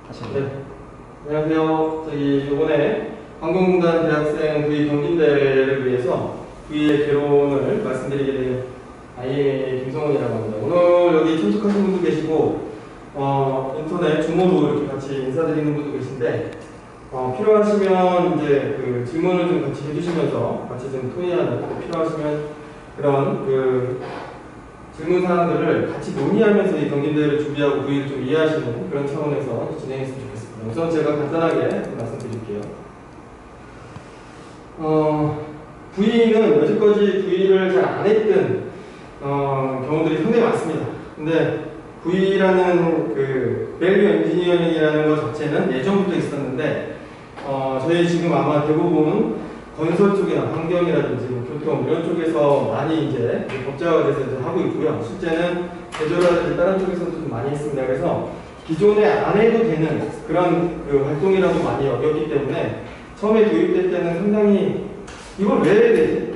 하시면 네. 안녕하세요. 저희 이번에 항공공단 대학생 V 경진대회를 위해서 V의 개론을 말씀드리게 된 IMA 김성훈이라고 합니다. 오늘 여기 참석하신 분도 계시고 인터넷 주모로 이렇게 같이 인사드리는 분도 계신데 필요하시면 이제 그 질문을 좀 같이 해주시면서 같이 좀 토의하는, 필요하시면 그런 그 질문 사항들을 같이 논의하면서 이 경진대회를 준비하고 V를 좀 이해하시는 그런 차원에서 진행했으면 좋겠습니다. 우선 제가 간단하게 말씀드릴게요. V는 여지까지 V를 잘 안 했던 경우들이 상당히 많습니다. 근데 V라는 그 밸류 엔지니어링이라는 것 자체는 예전부터 있었는데 저희 지금 아마 대부분 건설 쪽이나 환경이라든지 교통 이런 쪽에서 많이 이제 법제화돼서 이제 하고 있고요. 실제는 제조라든지 다른 쪽에서도 좀 많이 있습니다. 그래서 기존에 안 해도 되는 그런 그 활동이라고 많이 여겼기 때문에 처음에 도입될 때는 상당히 이걸 왜 해야 되지?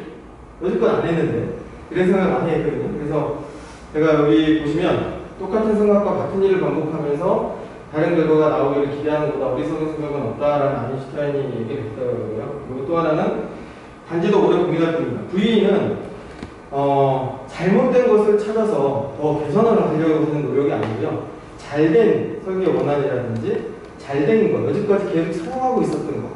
여지껏 안 했는데 이런 생각을 많이 했거든요. 그래서 제가 여기 보시면 똑같은 생각과 같은 일을 반복하면서 다른 결과가 나오기를 기대하는 것보다 어리석은 생각은 없다라는 아인슈타인이 얘기를 했더라고요. 그리고 또 하나는 단지도 오래 고민할 뿐입니다. V는 잘못된 것을 찾아서 더 개선을 하려고 하는 노력이 아니고요. 잘된 설계 원안이라든지 잘된 것, 여지까지 계속 사용하고 있었던 것,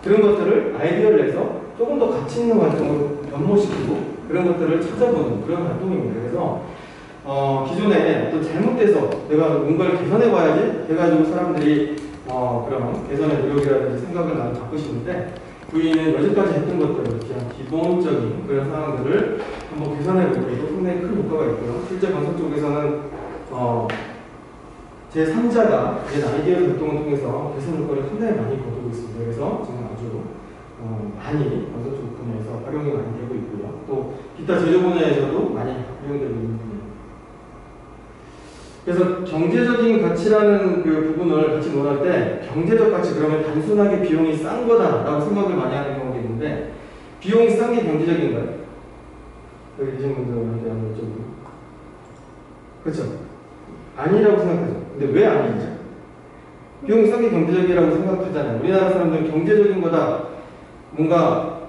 그런 것들을 아이디어를 내서 조금 더 가치 있는 활동으로 변모시키고 그런 것들을 찾아보는 그런 활동입니다. 그래서 기존에 어떤 잘못돼서 내가 뭔가를 개선해봐야지 해가지고 사람들이 그런 개선의 노력이라든지 생각을 많이 바꾸시는데 V는 여지까지 했던 것들을 그냥 기본적인 그런 상황들을 한번 개선해보기에도 상당히 큰 효과가 있고요. 실제 건설 쪽에서는 제3자가 내 아이디어 활동을 통해서 개선 효과를 상당히 많이 거두고 있습니다. 그래서 지금 아주 많이 건설 쪽 분야에서 활용이 많이 되고 있고요. 또 기타 제조 분야에서도 많이 활용되고 있는 분야입니다. 그래서 경제적인 가치라는 그 부분을 같이 논할 때 경제적 가치 그러면 단순하게 비용이 싼 거다라고 생각을 많이 하는 경우도 있는데 비용이 싼 게 경제적인가요? 여기 계신 분들한테 한번 여쭤보고 그렇죠? 아니라고 생각하죠. 근데 왜 아니죠? 비용이 싼 게 경제적이라고 생각하잖아요. 우리나라 사람들은 경제적인 거다 뭔가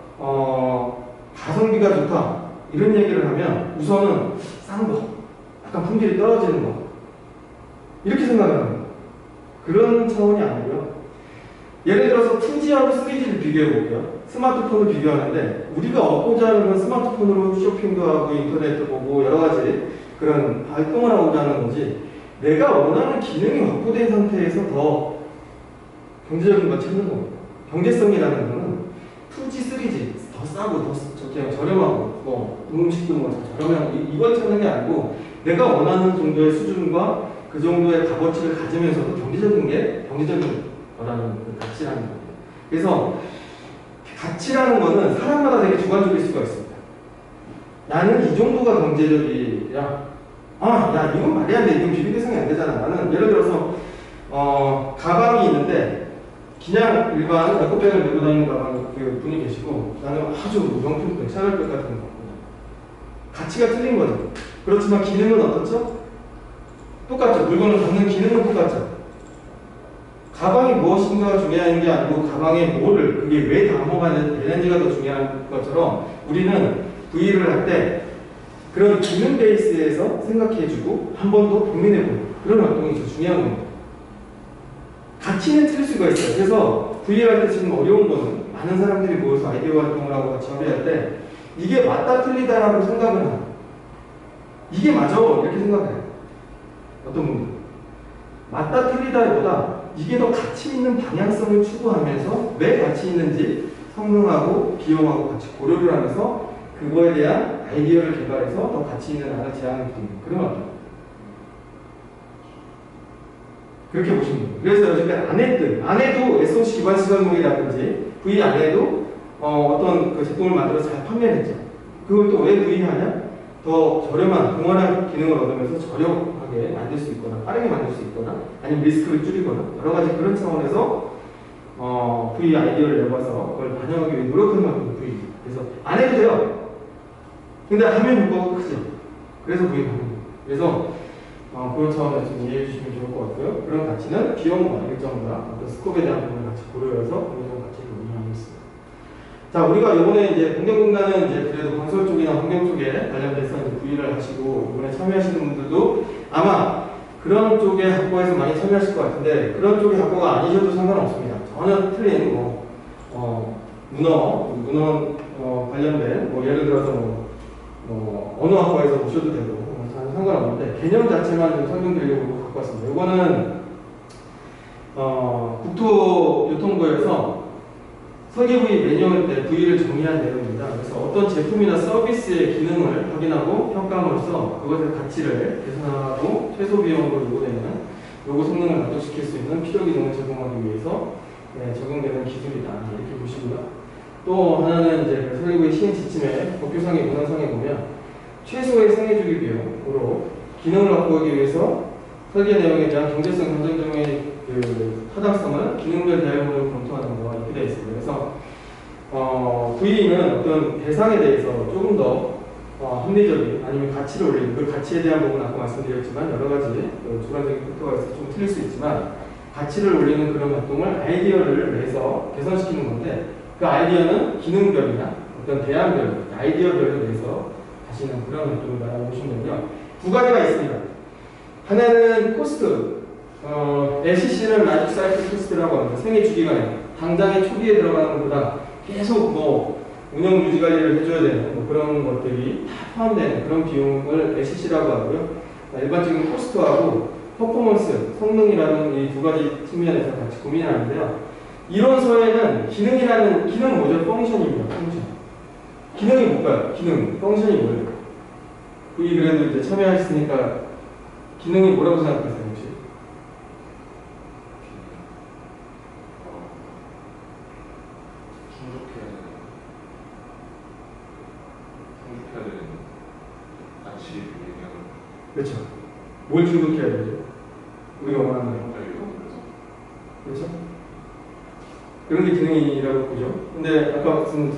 가성비가 좋다 이런 얘기를 하면 우선은 싼 거, 약간 품질이 떨어지는 거 이렇게 생각을 합니다. 그런 차원이 아니고요. 예를 들어서 2G하고 3G를 비교해 볼게요. 스마트폰을 비교하는데 우리가 얻고자 하는 건 스마트폰으로 쇼핑도 하고 인터넷도 보고 여러 가지 그런 활동을 하고자 하는 거지 내가 원하는 기능이 확보된 상태에서 더 경제적인 걸 찾는 겁니다. 경제성이라는 거는 2G, 3G 더 싸고 더 저렴하고 음식도 저렴하고 이걸 찾는 게 아니고 내가 원하는 정도의 수준과 그 정도의 값어치를 가지면서도 경제적인 게 경제적인 거라는 그 가치라는 거예요. 그래서 가치라는 거는 사람마다 되게 주관적일 수가 있습니다. 나는 이 정도가 경제적이야. 야 이건 말이 안 돼. 이건 비교 대상이 안 되잖아. 나는 예를 들어서 가방이 있는데 그냥 일반 에코백을 메고 다니는 가방 그 분이 계시고 나는 아주 명품백, 샤넬백 같은 거 가치가 틀린 거죠. 그렇지만 기능은 어떻죠? 똑같죠. 물건을 갖는 기능은 똑같죠. 가방이 무엇인가가 중요한 게 아니고 가방에 뭐를 그게 왜 담아가 되는지가 더 중요한 것처럼 우리는 V를 할 때 그런 기능 베이스에서 생각해주고 한 번 더 고민해보는 그런 활동이 더 중요한 겁니다. 가치는 틀릴 수가 있어요. 그래서 V를 할 때 지금 어려운 거는 많은 사람들이 모여서 아이디어 활동을 하고 같이 협의할 때 이게 맞다 틀리다라고 생각을 합니다. 이게 맞아 이렇게 생각해요. 어떤 분들 맞다 틀리다보다 이게 더 가치 있는 방향성을 추구하면서 왜 가치 있는지 성능하고 비용하고 같이 고려를 하면서 그거에 대한 아이디어를 개발해서 더 가치 있는 하나 제안을 드리는 그런 것들 그렇게 보시면 돼요. 그래서 여지까지 안 해도 SOC 기반 시설물이라든지 V 안 해도 어떤 그 제품을 만들어서 잘 판매를 했죠. 그걸 또 왜 V 하냐? 더 저렴한 동원한 기능을 얻으면서 저렴하게 만들 수 있거나 빠르게 만들 수 있거나 아니면 리스크를 줄이거나 여러 가지 그런 차원에서 V 아이디어를 내봐서 그걸 반영하기 위해 노력하는 만큼 V. 그래서 안 해도 돼요. 근데 하면 효과가 크죠. 그래서 V 하는 거예요. 그래서 그런 차원에서 좀 이해해 주시면 좋을 것 같고요. 그런 가치는 비용과 일정과 어떤 스콥에 대한 부분을 같이 고려해서 어느 정도 가치를 운영하겠습니다. 자, 우리가 이번에 이제 공정공단은 이제 그래도 건설 쪽이나 환경 쪽에 관련돼서 이제 부의를 하시고 이번에 참여하시는 분들도 아마 그런 쪽의 학과에서 많이 참여하실 것 같은데 그런 쪽의 학과가 아니셔도 상관없습니다. 전혀 틀린 문헌 관련된 예를 들어서 어느 학과에서 오셔도 되고 전혀 상관없는데 개념 자체만 좀 설명드리려고 갖고 왔습니다. 이거는 국토교통부에서 설계부의 매뉴얼 때 부위를 정의한 내용입니다. 그래서 어떤 제품이나 서비스의 기능을 확인하고 평가함으로써 그것의 가치를 계산하고 최소 비용으로 요구되는 요구 성능을 만족시킬 수 있는 필요 기능을 제공하기 위해서 적용되는 기술이다. 이렇게 보시고요. 또 하나는 이제 설계부의 시행 지침에 법규상의 문헌상에 보면 최소의 상해주기 비용으로 기능을 확보하기 위해서 설계 내용에 대한 경제성 감정 등의 타당성을 기능별 대응으로 검토하는 거가 이렇게 되어 있습니다. 그래서 VE는 어떤 대상에 대해서 조금 더 합리적인 아니면 가치를 올리는 그 가치에 대한 부분은 아까 말씀드렸지만 여러 가지 주관적인 팩터가 있어서 좀 틀릴 수 있지만 가치를 올리는 그런 활동을 아이디어를 내서 개선시키는 건데 그 아이디어는 기능별이나 어떤 대안별, 아이디어별로 내서 하시는 그런 활동이라고 보시면 되고요. 두 가지가 있습니다. 하나는 코스트, LCC는 라이프 사이클 코스트라고 합니다. 생애 주기간에 당장의 초기에 들어가는 것보다 계속 운영 유지 관리를 해줘야 되는 그런 것들이 다 포함되는 그런 비용을 LCC라고 하고요. 일반적인 코스트하고 퍼포먼스, 성능이라는 이 두 가지 측면에서 같이 고민하는데요. 이론서에는 기능은 뭐죠? 펑션입니다. 펑션. 기능이 뭘까요? 펑션이 뭐예요? 그래도 이제 참여하셨으니까 기능이 뭐라고 생각하세요, 혹시? 충족해야 되는 가치 영향을. 그렇죠. 뭘 충족해야 되죠? 우리가 원하는 거. 그렇죠? 그런 게 기능이라고 보죠. 근데 아까 무슨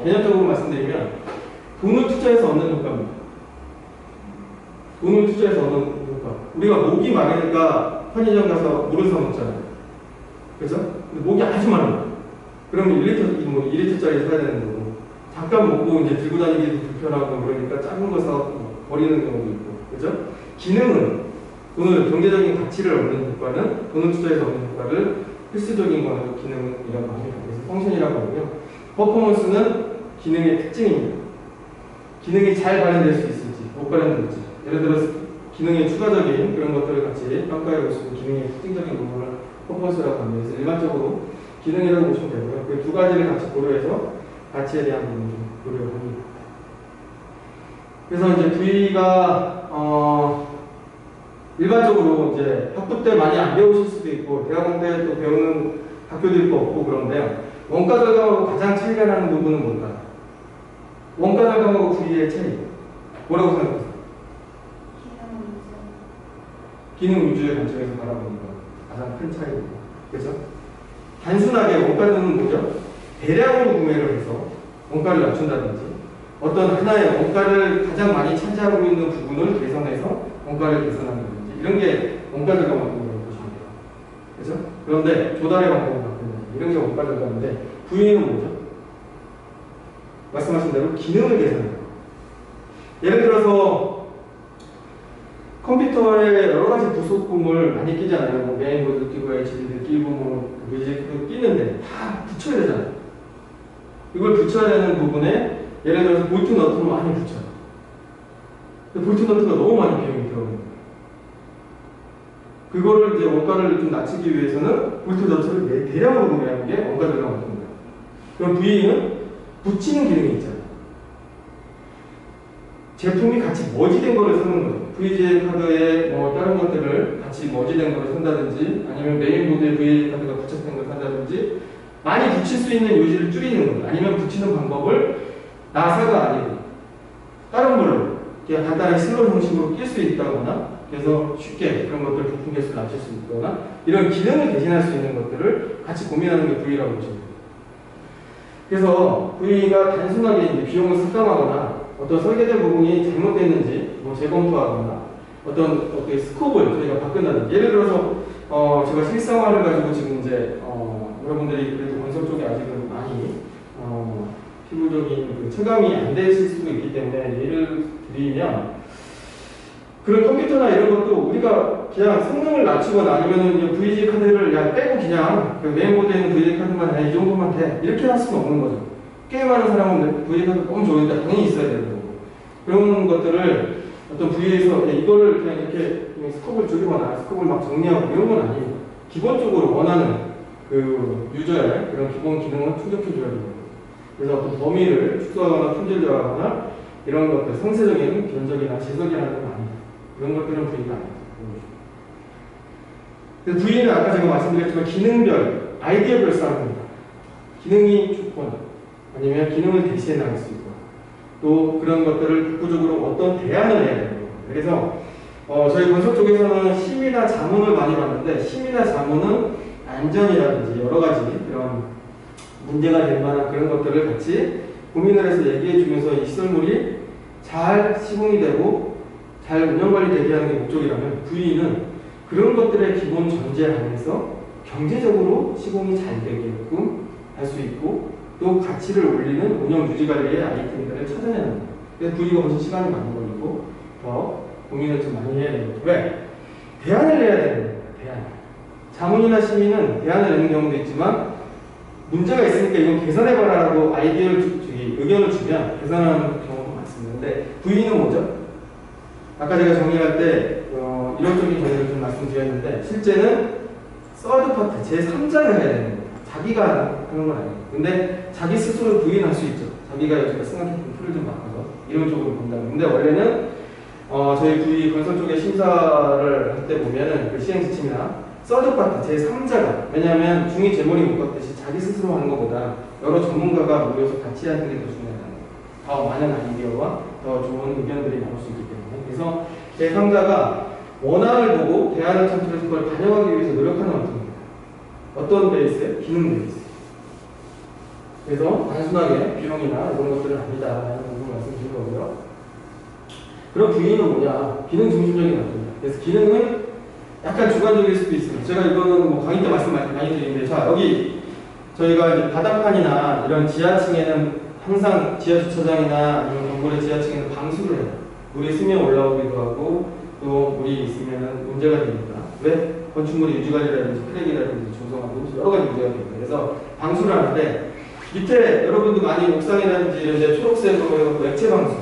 개념적으로 말씀드리면 돈을 투자해서 얻는 효과입니다. 돈을 투자해서 얻는 효과. 우리가 목이 마르니까 편의점 가서 물을 사 먹잖아요. 그죠? 근데 목이 아주 마르다. 그러면 1리터짜리 사야 되는 거고 잠깐 먹고 이제 들고 다니기도 불편하고 그러니까 작은 거 사서 버리는 경우도 있고. 그죠? 기능은 돈을 경제적인 가치를 얻는 효과는 돈을 투자해서 얻는 효과를 필수적인 거는 기능이라고 합니다. 그래서 펑션이라고 하고요. 퍼포먼스는 기능의 특징입니다. 기능이 잘 발현될 수 있을지 못 발현될지 예를 들어서 기능의 추가적인 그런 것들을 같이 평가해 볼 수 있는 기능의 특징적인 부분을 퍼포먼스라고 합니다. 그래서 일반적으로 기능이라고 보시면 되고요. 그 두 가지를 같이 고려해서 가치에 대한 부분을 좀 고려합니다. 그래서 이제 V가 일반적으로 이제 학부 때 많이 안 배우실 수도 있고 대학원 때 또 배우는 학교도 있고 없고 그런데요. 원가 절감하고 가장 차이가 나는 부분은 뭘까요? 원가 절감하고 V의 차이 뭐라고 생각하세요? 기능 위주의 관점에서 바라보는 것 가장 큰 차이입니다. 그렇죠? 단순하게 원가는 뭐죠? 대량으로 구매를 해서 원가를 낮춘다든지 어떤 하나의 원가를 가장 많이 차지하고 있는 부분을 개선해서 원가를 개선한다든지 이런 게 원가 절감 방법이라고 보시면 돼요. 그렇죠? 그런데 조달의 방법을 바꾼다든지 이런 게 원가 절감인데 부위는 뭐죠? 말씀하신 대로 기능을 개선해요. 예를 들어서 컴퓨터에 여러 가지 부속품을 많이 끼잖아요. 메인보드 끼고 HDD 끼고 뮤직도 끼는데 다 붙여야 되잖아요. 이걸 붙여야 되는 부분에 예를 들어서 볼트 너트를 많이 붙여요. 근데 볼트 너트가 너무 많이 비용이 들어가는 거예요. 그거를 이제 원가를 좀 낮추기 위해서는 볼트 너트를 대량으로 구매하는 게 원가 절감 같은 거예요. 그럼 VE는 붙이는 기능이 있잖아요. 제품이 같이 머지된 거를 사는 거죠. VGA 카드에 다른 것들을 같이 머지된 거를 산다든지 아니면 메인보드에 VGA 카드가 붙여진 걸 산다든지 많이 붙일 수 있는 요지를 줄이는 거예요. 아니면 붙이는 방법을 나사가 아니고 다른 걸로 그냥 간단하게 슬롯 형식으로 낄 수 있다거나 그래서 쉽게 그런 것들 부품 개수를 낮출 수 있거나 이런 기능을 대신할 수 있는 것들을 같이 고민하는 게 VE라고 보시면 돼요. 그래서 VE가 단순하게 이제 비용을 삭감하거나 어떤 설계된 부분이 잘못됐는지 재검토하거나 어떤 스코프를 저희가 바꾼다든지, 예를 들어서 제가 실생활을 가지고 지금 이제 여러분들이 그래도 건설 쪽에 아직은 많이 피부적인 그 체감이 안 되실 수도 있기 때문에 예를 드리면, 그런 컴퓨터나 이런 것도 우리가 그냥 성능을 낮추거나 아니면은 이제 VGA 카드를 빼고 그냥 그 메인보드에 있는 VGA 카드만 이 정도만 돼, 이렇게 할 수는 없는 거죠. 게임하는 사람은 VGA 카드 너무 좋은데 당연히 있어야 되는 거고, 그런 것들을 어떤 부위에서 이거를 그냥 이렇게 스코프를 줄이거나 스코프를 막 정리하고 이런 건 아니에요. 기본적으로 원하는 그 유저의 그런 기본 기능을 충족해 줘야 됩니다. 그래서 어떤 범위를 축소하거나 품질하거나 이런 것들, 상세적인 변적이나 재석이라는 건 아닙니다. 이런 것들은 부위가 아닙니다. 부위는 아까 제가 말씀드렸지만 기능별, 아이디어별 싸움입니다. 기능이 좋거나 아니면 기능을 대신해 나갈 수 있고, 또 그런 것들을 국부적으로 어떤 대안을 해야 되는 겁니다. 그래서 저희 건설 쪽에서는 심의나 자문을 많이 받는데, 심의나 자문은 안전이라든지 여러 가지 이런 문제가 될 만한 그런 것들을 같이 고민을 해서 얘기해 주면서 이 시설물이 잘 시공이 되고 잘 운영관리되게 하는 게 목적이라면, 부위는 그런 것들의 기본 전제 안에서 경제적으로 시공이 잘 되게끔 할 수 있고, 또 가치를 올리는 운영 유지관리의 아이템들을 찾아내는 거예요. 그래서 부위가 훨씬 시간이 많이 걸리고 더 고민을 좀 많이 해야 됩니다. 왜? 대안을 내야 되는 거예요. 대안. 자문이나 심의는 대안을 내는 경우도 있지만, 문제가 있으니까 이거 개선해봐라라고 의견을 주면 개선하는 경우도 많습니다. 근데 부위는 뭐죠? 아까 제가 정리할 때 이론적인 정리를 좀 말씀드렸는데, 실제는 서드 파트, 제3자가 해야 되는 거예요. 자기가 하는 건 아니에요. 근데 자기 스스로 부인할 수 있죠. 자기가 여기가 생각했던 풀을 좀 바꿔서 이런 쪽으로 본다면. 근데 원래는 저희 부위 건설 쪽에 심사를 할 때 보면은 그 시행 지침이나 서드 파트, 제3자가, 왜냐하면 중위 재벌이 못 갖듯이 자기 스스로 하는 것보다 여러 전문가가 모여서 같이 하는 게 더 중요하다는 거예요. 더 많은 아이디어와 더 좋은 의견들이 나올 수 있기 때문에. 그래서 제3자가 원안을 보고 대안을 창출해서 그걸 반영하기 위해서 노력하는 것입니다. 어떤 베이스에? 기능 베이스. 그래서 단순하게 비용이나 이런 것들은 아니다라는 부분을 말씀드린 거고요. 그럼 부위는 뭐냐? 기능 중심적인 것입니다. 그래서 기능은 약간 주관적일 수도 있습니다. 제가 이거는 뭐 강의 때 말씀 많이 드리는데, 자, 여기 저희가 이제 바닥판이나 이런 지하층에는 항상 지하 주차장이나 아니면 건물의 지하층에는 방수를 해요. 물이 스며 올라오기도 하고, 또 물이 있으면 문제가 되니까. 왜? 건축물의 유지관리라든지 크랙이라든지 조성하고 여러 가지 문제가 됩니다. 그래서 방수를 하는데, 밑에 여러분도 많이 옥상이라든지 이런 데 초록색으로 액체 방수를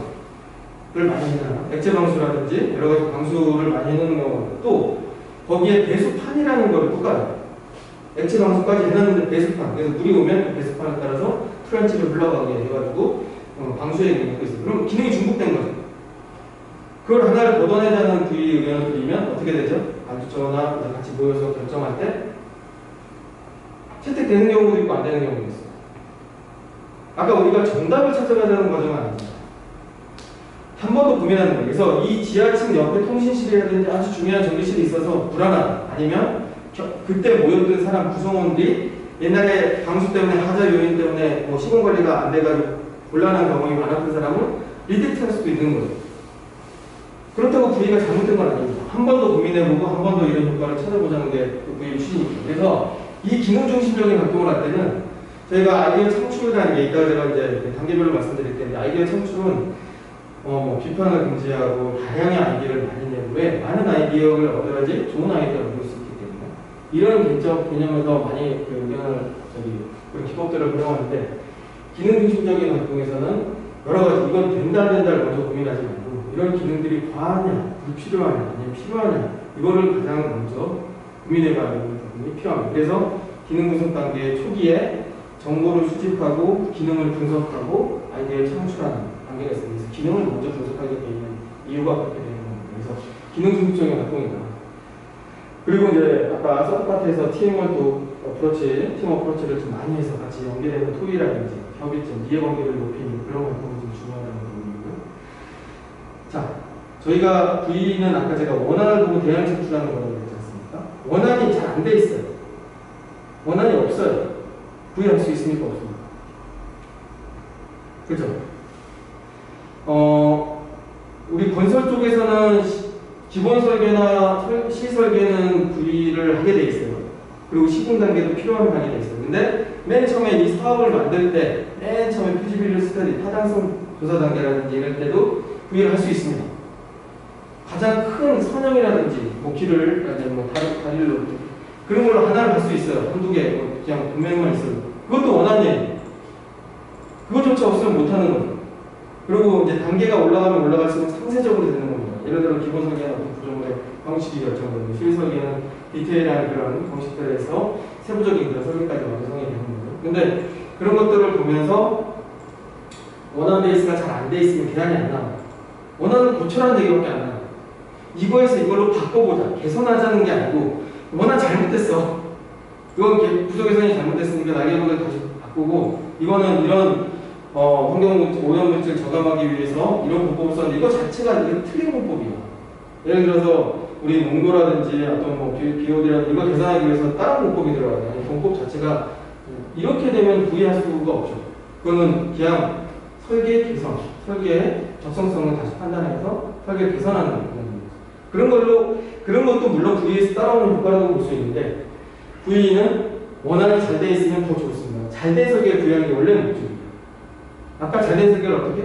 많이 해놔요. 액체 방수라든지 여러 가지 방수를 많이 해놓는 경우가, 또 거기에 배수판이라는 걸 또 까요. 액체 방수까지 해놨는데 배수판, 그래서 물이 오면 그 배수판에 따라서 트렌치를 흘러가게 해가지고 방수에 있는 있어요. 그럼 기능이 중복된 거죠. 그걸 하나를 걷어내자는 부위 의견을 드리면 어떻게 되죠? 안주처나 같이 모여서 결정할 때 채택되는 경우도 있고 안 되는 경우도 있어요. 아까 우리가 정답을 찾아가자는 과정은 아닙니다. 한 번 더 고민하는 거예요. 그래서 이 지하층 옆에 통신실이라든지 아주 중요한 전기실이 있어서 불안하다, 아니면 그때 모였던 사람 구성원들이 옛날에 방수 때문에 하자 요인 때문에 뭐 시공 관리가 안 돼가지고 곤란한 경험이 많았던 사람은 리젝트할 수도 있는 거죠. 그렇다고 부위가 잘못된 건 아닙니다. 한 번 더 고민해보고 한 번 더 이런 효과를 찾아보자는 게 부위의 취지입니다. 그래서 이 기능 중심적인 활동을 할 때는 저희가 아이디어 창출이라는 게 있다가 제가 이제 단계별로 말씀드릴 텐데, 아이디어 창출은 비판을 금지하고 다양한 아이디어를 많이 내고, 왜? 많은 아이디어를 얻어야지 좋은 아이디어를 얻을 수 있기 때문에 이런 개념에서 많이 그 의견을 그런 기법들을 활용하는데, 기능 중심적인 활동에서는 여러 가지 이건 된다 안 된다를 먼저 고민하지 말고, 이런 기능들이 과하냐, 불필요하냐, 아니면 필요하냐, 이거를 가장 먼저 고민해봐야 되는 부분이 필요합니다. 그래서 기능 분석 단계 초기에 정보를 수집하고 기능을 분석하고 아이디어를 창출하는 단계가 있습니다. 그래서 기능을 먼저 분석하게 되는 이유가 그렇게 되는 겁니다. 그래서 기능 중심적인 활동이다. 그리고 이제 아까 서브파트에서 팀 어프로치를 좀 많이 해서 같이 연계되는 토의라든지 협의점, 이해관계를 높이는 그런 활동이 좀 중요하다는 부분이고요. 자, 저희가 V는 아까 제가 원안을 보고 대안을 창출하는 거라고 했지 않습니까? 원안이 잘 안 돼 있어요. 원안이 없어요. V 할 수 있습니까? 없습니까? 그죠? 우리 건설 쪽에서는 기본 설계나 시설계는 V를 하게 돼 있어요. 그리고 시공 단계도 필요하면 하게 돼 있어요. 근데 맨 처음에 이 사업을 만들 때, 맨 처음에 피지빌리티 스터디, 타당성 조사 단계라든지 이럴 때도 V를 할 수 있습니다. 가장 큰 선형이라든지 뭐 길을 뭐 다리를 그런 걸로 하나를 할 수 있어요. 한두 개, 뭐 그냥 분명만 있어도. 그것도 원하는 얘기. 그것조차 없으면 못하는 거죠. 그리고 이제 단계가 올라가면 올라갈수록 상세적으로 되는 겁니다. 예를 들어 기본 설계나 구조물의 방식이 결정되고 실설계는 디테일한 그런 방식들에서 세부적인 그런 설계까지 완성이 되는 거죠. 근데 그런 것들을 보면서 원하는 베이스가 잘 안 돼 있으면 계산이 안 나와요. 원하는 고철한 얘기밖에 안 나와요. 이거에서 이걸로 바꿔보자. 개선하자는 게 아니고 원한 잘못됐어. 이건 구조 개선이 잘못됐으니까 날개목을 다시 바꾸고 이거는 이런 환경오염물질 저감하기 위해서 이런 방법을 썼는데 이거 자체가 이게 틀린 방법이야. 예를 들어서 우리 농도라든지 어떤 뭐 BOD라든지 이거 계산하기 위해서 다른 방법이 들어가요. 아니, 방법 자체가 이렇게 되면 구애할 수가 없죠. 그거는 그냥 설계 개선, 설계의 적성성을 다시 판단해서 설계 개선하는 겁니다. 그런 것도 물론 VE에서 따라오는 효과라고 볼 수 있는데 VE는 원활히 잘 돼 있으면 더 좋습니다. 잘 된 설계를 구현하는 게 원래 목적이에요. 아까 잘 된 설계를 어떻게?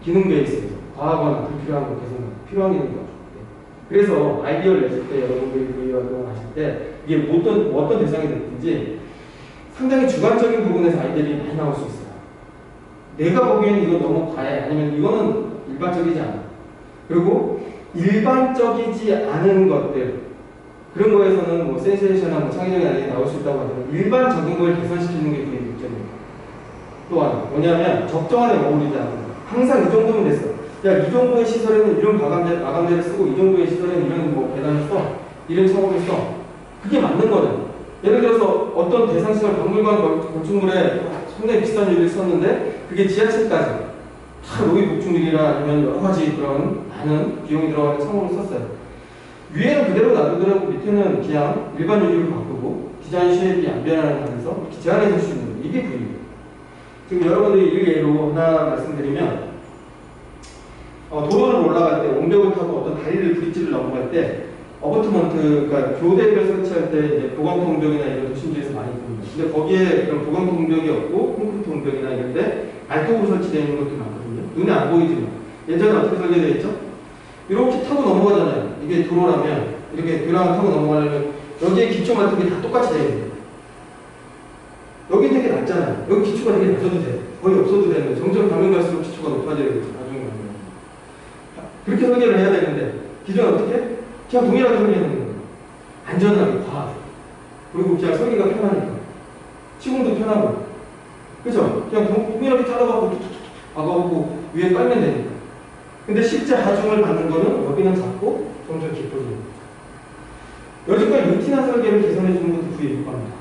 기능 베이스에서 과하거나 불필요한 거 개선 필요한 게 있는 거죠. 그래서 아이디어를 냈을 때 여러분들이 VE 활동을 하실 때 이게 어떤 대상이 됐든지 상당히 주관적인 부분에서 아이디어들이 많이 나올 수 있어요. 내가 보기에는 이거 너무 과해 아니면 이거는 일반적이지 않아. 그리고 일반적이지 않은 것들 그런 거에서는 뭐 센세이션이나 뭐 창의적인 아이디어가 나올 수 있다고 하지만 일반적인 걸 개선시키는 게 그게 문제입니다. 또한 뭐냐면 적정한에 머무르지 않는 거. 항상 이 정도면 됐어. 야, 이 정도의 시설에는 이런 마감재를 쓰고 이 정도의 시설에는 이런 뭐 계단을 써. 이런 창호를 써. 그게 맞는 거는. 예를 들어서 어떤 대상시설 박물관 건축물에 상당히 비싼 유리를 썼는데 그게 지하철까지 다 로비 복층유리나 아니면 여러 가지 그런 많은 비용이 들어가는 창호를 썼어요. 위에는 그대로 놔두더라도 밑에는 그냥 일반 유리로 바꾸고 디자인 쉐입이 안 변하는 면에서 이렇게 제한해 줄 수 있는 거예요. 이게 V예요. 지금 여러분들이 이 예로 하나 말씀드리면 도로를 올라갈 때 옹벽을 타고 어떤 다리를 브릿지를 넘어갈 때 어버트먼트, 그러니까 교대를 설치할 때 이제 보강토 옹벽이나 이런 도심지에서 많이 보입니다. 근데 거기에 그런 보강토 옹벽이 없고 콘크리트 옹벽이나 이런데 알통으로 설치되어 있는 것도 많거든요. 눈에 안 보이지만 예전에 어떻게 설계되어 있죠? 이렇게 타고 넘어가잖아요. 이게 도로라면 이렇게 그랑 타고 넘어가려면 여기에 기초 같은 게 다 똑같이 되어 있는 거예요. 여기 되게 낮잖아요. 여기 기초가 되게 낮아도 돼. 거의 없어도 되는데 점점 가면 갈수록 기초가 높아져야겠죠. 나중에 가면. 그렇게 설계를 해야 되는데 기존은 어떻게? 그냥 동일하게 설계하는 거예요. 안전하게 과하게. 그리고 그냥 설계가 편하니까. 시공도 편하고. 그죠? 그냥 동일하게 잘라갖고 툭툭툭 박아갖고 위에 깔면 되니까. 근데 실제 하중을 받는 거는 여기는 작고 점점 깊어지는 거죠. 여지까지 루틴한 설계를 개선해주는 것도 V의 효과입니다.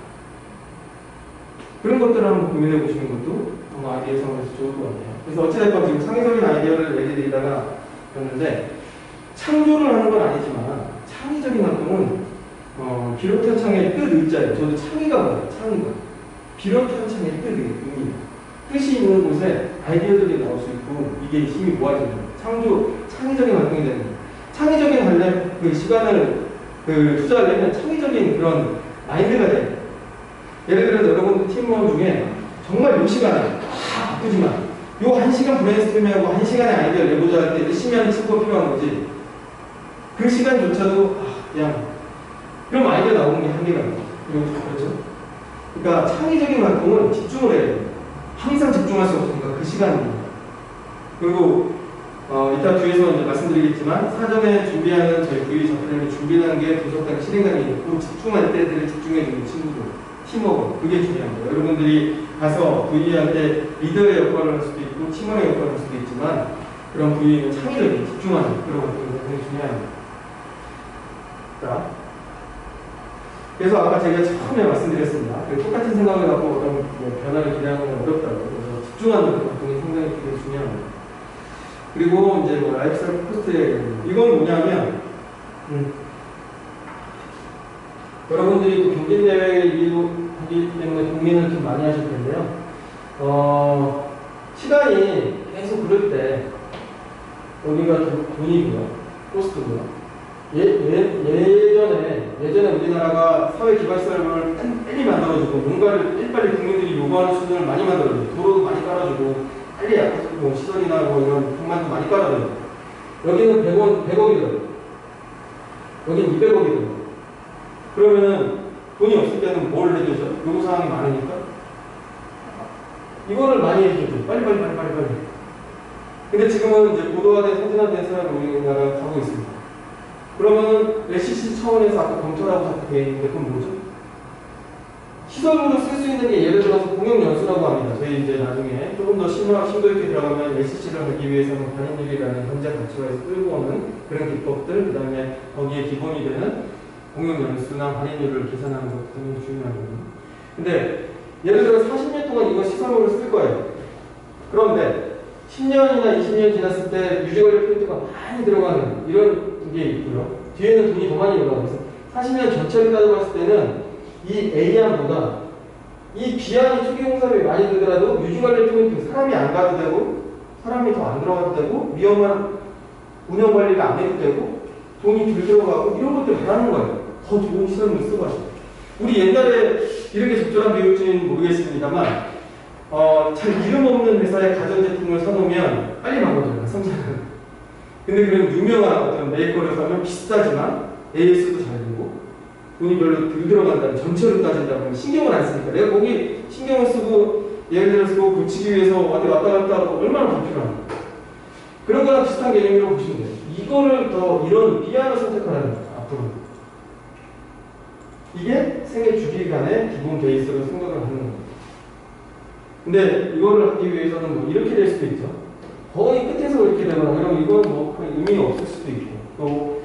그런 것들을 한번 고민해 보시는 것도 아이디어 상황에서 좋을 것 같아요. 그래서 어찌됐건 지금 창의적인 아이디어를 얘기드리다가 그랬는데 창조를 하는 건 아니지만 창의적인 활동은 비롯한 창의 뜻 의자예요. 저도 창의가 뭐예요? 창의가. 비롯한 창의 뜻 의미입니다. 뜻이 있는 곳에 아이디어들이 나올 수 있고 이게 힘이 모아지는 거예요. 창의적인 활동이 되는 거예요. 창의적인 관련 그 시간을 투자하려면 창의적인 그런 마인드가 돼요. 예를 들어서 여러분 팀원 중에 정말 요 시간에 바쁘지만 요 1시간 브레인스토밍하고 1시간의 아이디어를 내보자 할 때 열심히 하는 친구가 필요한 거지. 그 시간조차도 그냥 그럼 아이디어 나오는 게 한계가 있죠. 그렇죠? 그러니까 창의적인 활동은 집중을 해야 돼요. 항상 집중할 수 없으니까 그 시간입니다. 그리고 이따 뒤에서 이제 말씀드리겠지만 사전에 준비하는 저희 VE 작품을 준비하는 게 분석단 실행단이 있고 집중할 때들을 집중해주는 친구들, 팀워크 그게 중요한 거예요. 여러분들이 가서 VE할 때 리더의 역할을 할 수도 있고 팀원의 역할을 할 수도 있지만 그런 VE는 창의력이 집중하는 그런 것들이 굉장히 중요합니다. 자, 그래서 아까 제가 처음에 말씀드렸습니다. 똑같은 생각을 갖고 어떤 변화를 기대하는 건 어렵다고. 그래서 집중하는 활동이 상당히 되게 중요합니다. 그리고 이제 뭐 라이프스타일 코스트에 이건 뭐냐면 여러분들이 그 경진 대회를 하기 때문에 고민을 좀 많이 하실 텐데요. 시간이 계속 그럴 때 여기가 돈이고요. 포스트고요. 예전에 우리나라가 사회 기반 시설을 빨리 만들어주고 뭔가를 빨리 국민들이 요구하는 수준을 많이 만들어주고 도로도 많이 깔아주고 빨리 뭐 시설이나 뭐 이런 공간도 많이 깔아줘요. 여기는 100억이 들어요. 여기는 200억이 들어요. 그러면은 돈이 없을 때는 뭘 해주죠? 요구사항이 많으니까 이거를 많이 해주죠. 빨리. 근데 지금은 이제 고도화된 선진화된 사회로 우리나라가 가고 있습니다. 그러면은 LCC 차원에서 아까 검토라고 자꾸 되어 있는데 그건 뭐죠? 시설물로 쓸 수 있는 게 예를 들어서 공용연수라고 합니다. 저희 이제 나중에 조금 더 심도 있게 들어가면 LCC를 하기 위해서는 반인율이라는 현재 가치화에서 끌고 오는 그런 기법들, 그 다음에 거기에 기본이 되는 공용연수나 반인율을 계산하는 것도 굉장히 중요하거든요. 근데 예를 들어 40년 동안 이거 시설물을 쓸 거예요. 그런데 10년이나 20년 지났을 때 유지관리 포인트가 많이 들어가는 이런 게 있고요. 뒤에는 돈이 더 많이 올라가서 40년 전체를 따져봤을 때는 이 A안보다 이 B안이 초기 공사비 많이 들더라도 유지관리 포인트 사람이 안 가도 되고 사람이 더 안 들어가도 되고 위험한 운영관리가 안 해도 되고 돈이 덜 들어가고 이런 것들 바라는 거예요. 더 좋은 시설을 쓰고 우리 옛날에 이렇게 적절한 비율지는 모르겠습니다만 잘 이름 없는 회사의 가전제품을 사놓으면 빨리 망가져요. 성장은. 근데 그런 유명한 어떤 메이커를 사면 비싸지만 AS도 잘 되고 돈이 별로 덜 들어간다면 전체로 따진다면 신경을 안 쓰니까 내가 거기 신경을 쓰고 예를 들어서 그거 고치기 위해서 어디 왔다 갔다 하고 얼마나 불필요합니까? 그런 거랑 비슷한 개념이라고 보시면 돼요. 이거를 더 이런 B안을 선택하라는 거예요. 앞으로. 이게 생애 주기간의 기본 베이스로 생각을 하는 겁니다. 근데 이거를 하기 위해서는 뭐 이렇게 될 수도 있죠. 거의 끝에서 이렇게 되거나 그럼 이건 뭐 의미가 없을 수도 있고 또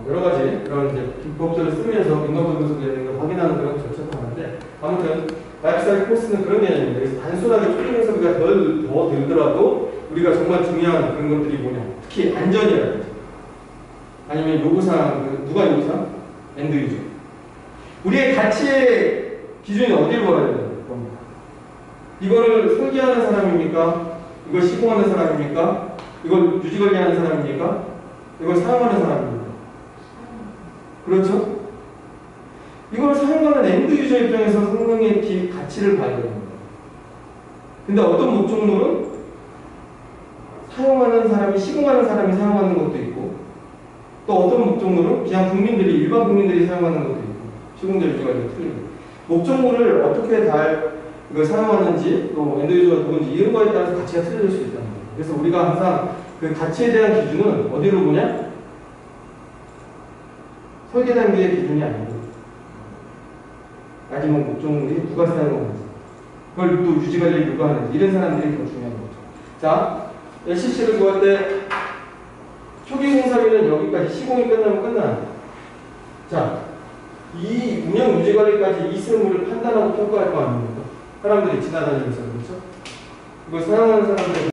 여러 가지 그런 이제 기법들을 쓰면서 인과분석을 되는 걸 확인하는 그런 절차도 하는데 아무튼 라이프사이클 코스는 그런 개념입니다. 그래서 단순하게 초기 공사비가 더 들더라도 우리가 정말 중요한 그런 것들이 뭐냐 특히 안전이라든지 아니면 요구사항 누가 요구사항? 엔드 유저 우리의 가치의 기준이 어디를 봐야 되는 겁니까? 이거를 설계하는 사람입니까? 이걸 시공하는 사람입니까? 이걸 유지관리하는 사람입니까? 이걸 사용하는 사람입니까? 그렇죠? 이걸 사용하는 엔드 유저 입장에서 성능의 가치를 봐야 됩니다. 근데 어떤 목적물은 사용하는 사람이 시공하는 사람이 사용하는 것도 있고 또 어떤 목적물은 그냥 국민들이 일반 국민들이 사용하는 것도 있고 시공자 유지관리가 틀리고 목적물을 어떻게 이걸 사용하는지 또 엔드 유저가 누군지 이런 거에 따라서 가치가 틀려질 수 있다는 거예요. 그래서 우리가 항상 그 가치에 대한 기준은 어디로 보냐? 설계 단계의 기준이 아니고 마지막 목적물이 누가 사용하는지 그걸 또 유지관리를 누가 하는지 이런 사람들이 더 중요한 거죠. 자, LCC를 구할 때 초기 공사비는 여기까지 시공이 끝나면 끝나는 자, 이 운영 유지관리까지 이 실물을 판단하고 평가할 거 아닙니까? 사람들이 지나다니면서 그렇죠? 이걸 사용하는 사람들